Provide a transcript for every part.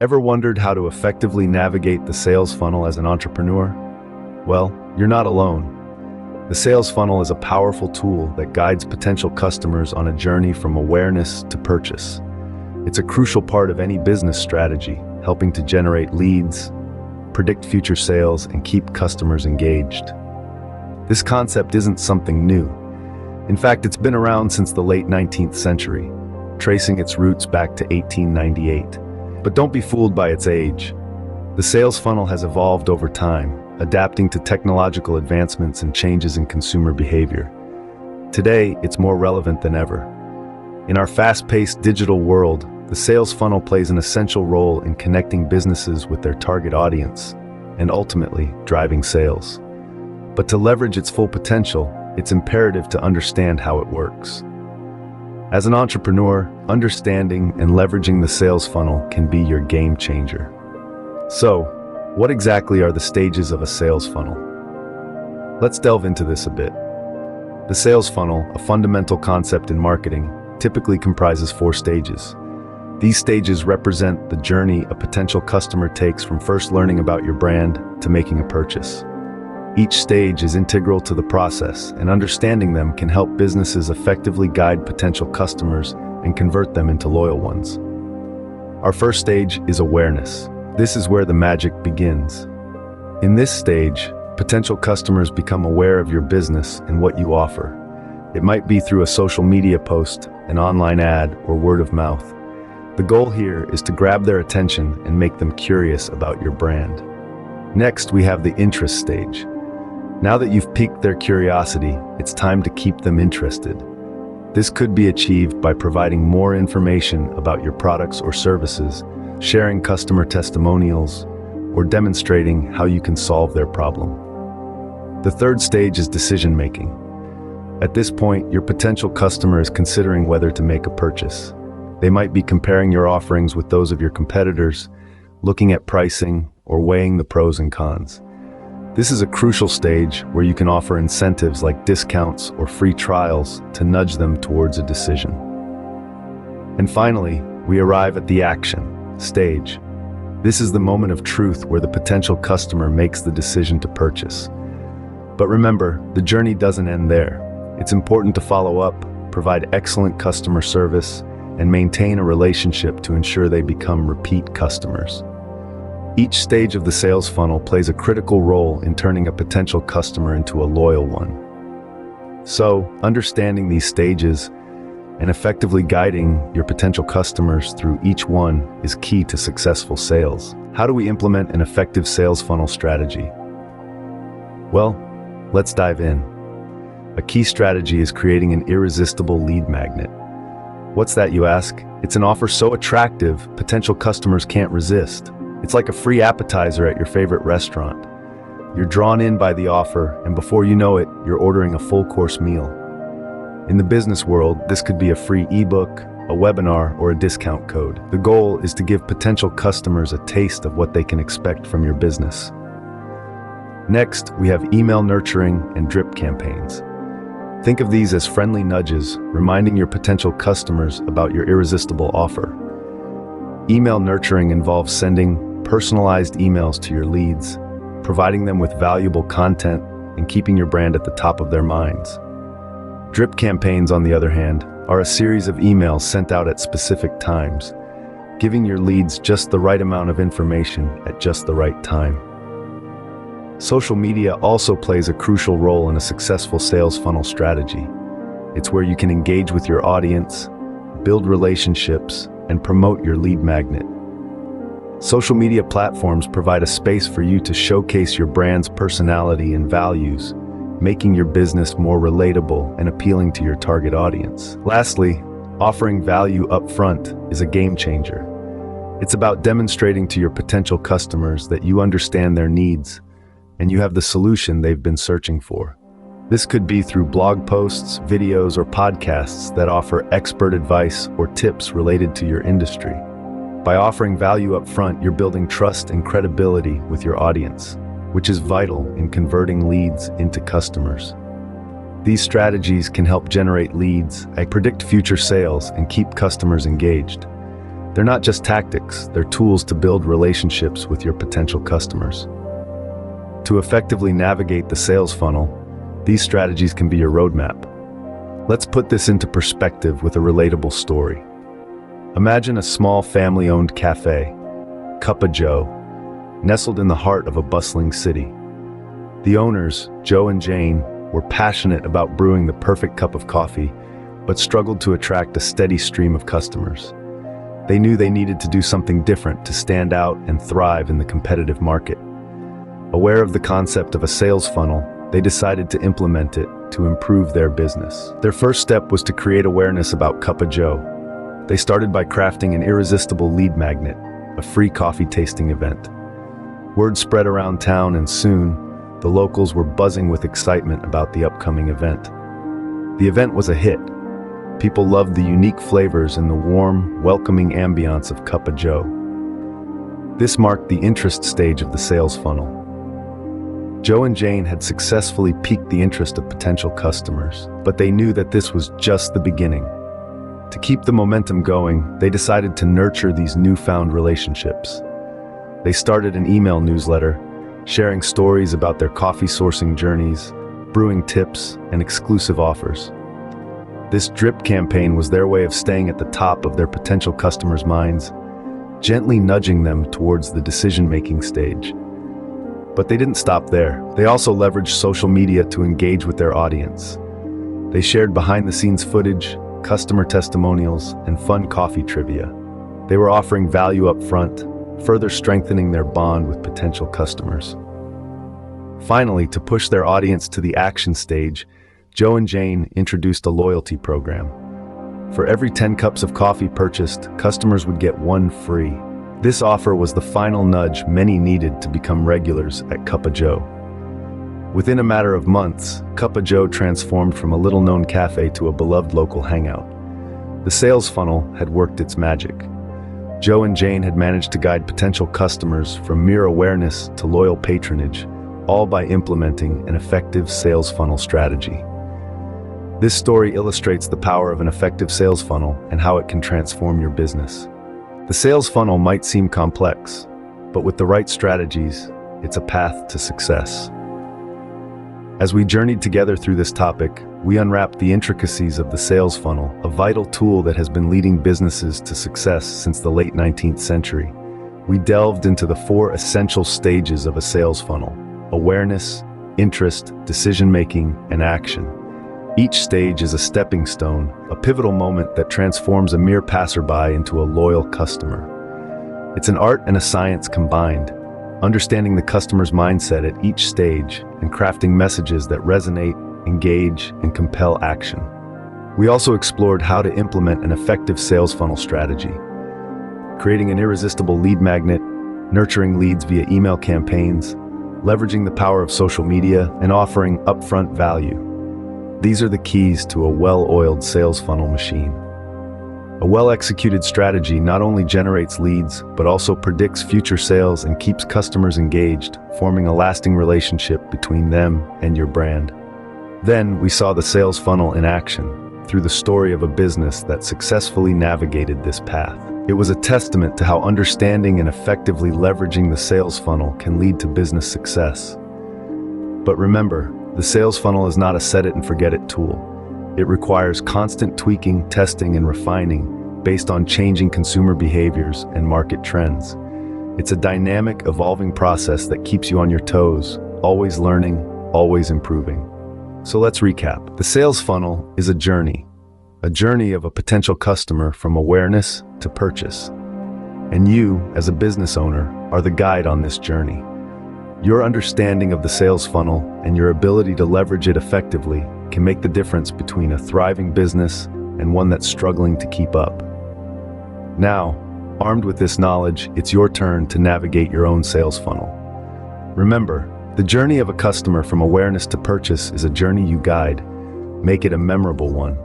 Ever wondered how to effectively navigate the sales funnel as an entrepreneur? Well, you're not alone. The sales funnel is a powerful tool that guides potential customers on a journey from awareness to purchase. It's a crucial part of any business strategy, helping to generate leads, predict future sales, and keep customers engaged. This concept isn't something new. In fact, it's been around since the late 19th century, tracing its roots back to 1898. But don't be fooled by its age. The sales funnel has evolved over time, adapting to technological advancements and changes in consumer behavior. Today, it's more relevant than ever. In our fast-paced digital world, the sales funnel plays an essential role in connecting businesses with their target audience and ultimately driving sales. But to leverage its full potential, it's imperative to understand how it works. As an entrepreneur, understanding and leveraging the sales funnel can be your game changer. So, what exactly are the stages of a sales funnel? Let's delve into this a bit. The sales funnel, a fundamental concept in marketing, typically comprises 4 stages. These stages represent the journey a potential customer takes from first learning about your brand to making a purchase. Each stage is integral to the process, and understanding them can help businesses effectively guide potential customers and convert them into loyal ones. Our first stage is awareness. This is where the magic begins. In this stage, potential customers become aware of your business and what you offer. It might be through a social media post, an online ad, or word of mouth. The goal here is to grab their attention and make them curious about your brand. Next, we have the interest stage. Now that you've piqued their curiosity, it's time to keep them interested. This could be achieved by providing more information about your products or services, sharing customer testimonials, or demonstrating how you can solve their problem. The third stage is decision-making. At this point, your potential customer is considering whether to make a purchase. They might be comparing your offerings with those of your competitors, looking at pricing, or weighing the pros and cons. This is a crucial stage where you can offer incentives like discounts or free trials to nudge them towards a decision. And finally, we arrive at the action stage. This is the moment of truth where the potential customer makes the decision to purchase. But remember, the journey doesn't end there. It's important to follow up, provide excellent customer service, and maintain a relationship to ensure they become repeat customers. Each stage of the sales funnel plays a critical role in turning a potential customer into a loyal one. So, understanding these stages and effectively guiding your potential customers through each one is key to successful sales. How do we implement an effective sales funnel strategy? Well, let's dive in. A key strategy is creating an irresistible lead magnet. What's that, you ask? It's an offer so attractive, potential customers can't resist. It's like a free appetizer at your favorite restaurant. You're drawn in by the offer, and before you know it, you're ordering a full-course meal. In the business world, this could be a free ebook, a webinar, or a discount code. The goal is to give potential customers a taste of what they can expect from your business. Next, we have email nurturing and drip campaigns. Think of these as friendly nudges, reminding your potential customers about your irresistible offer. Email nurturing involves sending personalized emails to your leads, providing them with valuable content and keeping your brand at the top of their minds. Drip campaigns, on the other hand, are a series of emails sent out at specific times, giving your leads just the right amount of information at just the right time. Social media also plays a crucial role in a successful sales funnel strategy. It's where you can engage with your audience, build relationships, and promote your lead magnet. Social media platforms provide a space for you to showcase your brand's personality and values, making your business more relatable and appealing to your target audience. Lastly, offering value up front is a game changer. It's about demonstrating to your potential customers that you understand their needs and you have the solution they've been searching for. This could be through blog posts, videos, or podcasts that offer expert advice or tips related to your industry. By offering value up front, you're building trust and credibility with your audience, which is vital in converting leads into customers. These strategies can help generate leads, predict future sales, and keep customers engaged. They're not just tactics, they're tools to build relationships with your potential customers. To effectively navigate the sales funnel, these strategies can be your roadmap. Let's put this into perspective with a relatable story. Imagine a small family-owned cafe, Cup of Joe, nestled in the heart of a bustling city. The owners, Joe and Jane, were passionate about brewing the perfect cup of coffee, but struggled to attract a steady stream of customers. They knew they needed to do something different to stand out and thrive in the competitive market. Aware of the concept of a sales funnel, they decided to implement it to improve their business. Their first step was to create awareness about Cup of Joe. They started by crafting an irresistible lead magnet, a free coffee tasting event. Word spread around town, and soon, the locals were buzzing with excitement about the upcoming event. The event was a hit. People loved the unique flavors and the warm, welcoming ambiance of Cup of Joe. This marked the interest stage of the sales funnel. Joe and Jane had successfully piqued the interest of potential customers, but they knew that this was just the beginning. To keep the momentum going, they decided to nurture these newfound relationships. They started an email newsletter, sharing stories about their coffee sourcing journeys, brewing tips, and exclusive offers. This drip campaign was their way of staying at the top of their potential customers' minds, gently nudging them towards the decision-making stage. But they didn't stop there. They also leveraged social media to engage with their audience. They shared behind-the-scenes footage, customer testimonials, and fun coffee trivia. They were offering value up front, further strengthening their bond with potential customers. Finally, to push their audience to the action stage, Joe and Jane introduced a loyalty program. For every 10 cups of coffee purchased, customers would get one free. This offer was the final nudge many needed to become regulars at Cup of Joe. Within a matter of months, Cup of Joe transformed from a little-known cafe to a beloved local hangout. The sales funnel had worked its magic. Joe and Jane had managed to guide potential customers from mere awareness to loyal patronage, all by implementing an effective sales funnel strategy. This story illustrates the power of an effective sales funnel and how it can transform your business. The sales funnel might seem complex, but with the right strategies, it's a path to success. As we journeyed together through this topic, we unwrapped the intricacies of the sales funnel, a vital tool that has been leading businesses to success since the late 19th century. We delved into the 4 essential stages of a sales funnel: awareness, interest, decision-making, and action. Each stage is a stepping stone, a pivotal moment that transforms a mere passerby into a loyal customer. It's an art and a science combined, understanding the customer's mindset at each stage and crafting messages that resonate, engage, and compel action. We also explored how to implement an effective sales funnel strategy, creating an irresistible lead magnet, nurturing leads via email campaigns, leveraging the power of social media, and offering upfront value. These are the keys to a well-oiled sales funnel machine. A well-executed strategy not only generates leads, but also predicts future sales and keeps customers engaged, forming a lasting relationship between them and your brand. Then we saw the sales funnel in action, through the story of a business that successfully navigated this path. It was a testament to how understanding and effectively leveraging the sales funnel can lead to business success. But remember, the sales funnel is not a set-it-and-forget-it tool. It requires constant tweaking, testing, and refining based on changing consumer behaviors and market trends. It's a dynamic, evolving process that keeps you on your toes, always learning, always improving. So let's recap. The sales funnel is a journey of a potential customer from awareness to purchase. And you, as a business owner, are the guide on this journey. Your understanding of the sales funnel and your ability to leverage it effectively can make the difference between a thriving business and one that's struggling to keep up. Now, armed with this knowledge, it's your turn to navigate your own sales funnel. Remember, the journey of a customer from awareness to purchase is a journey you guide. Make it a memorable one.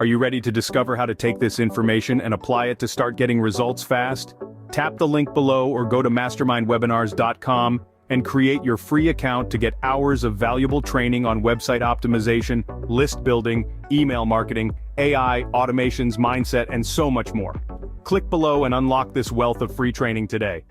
Are you ready to discover how to take this information and apply it to start getting results fast? Tap the link below or go to mastermindwebinars.com and create your free account to get hours of valuable training on website optimization, list building, email marketing, AI, automations, mindset, and so much more. Click below and unlock this wealth of free training today.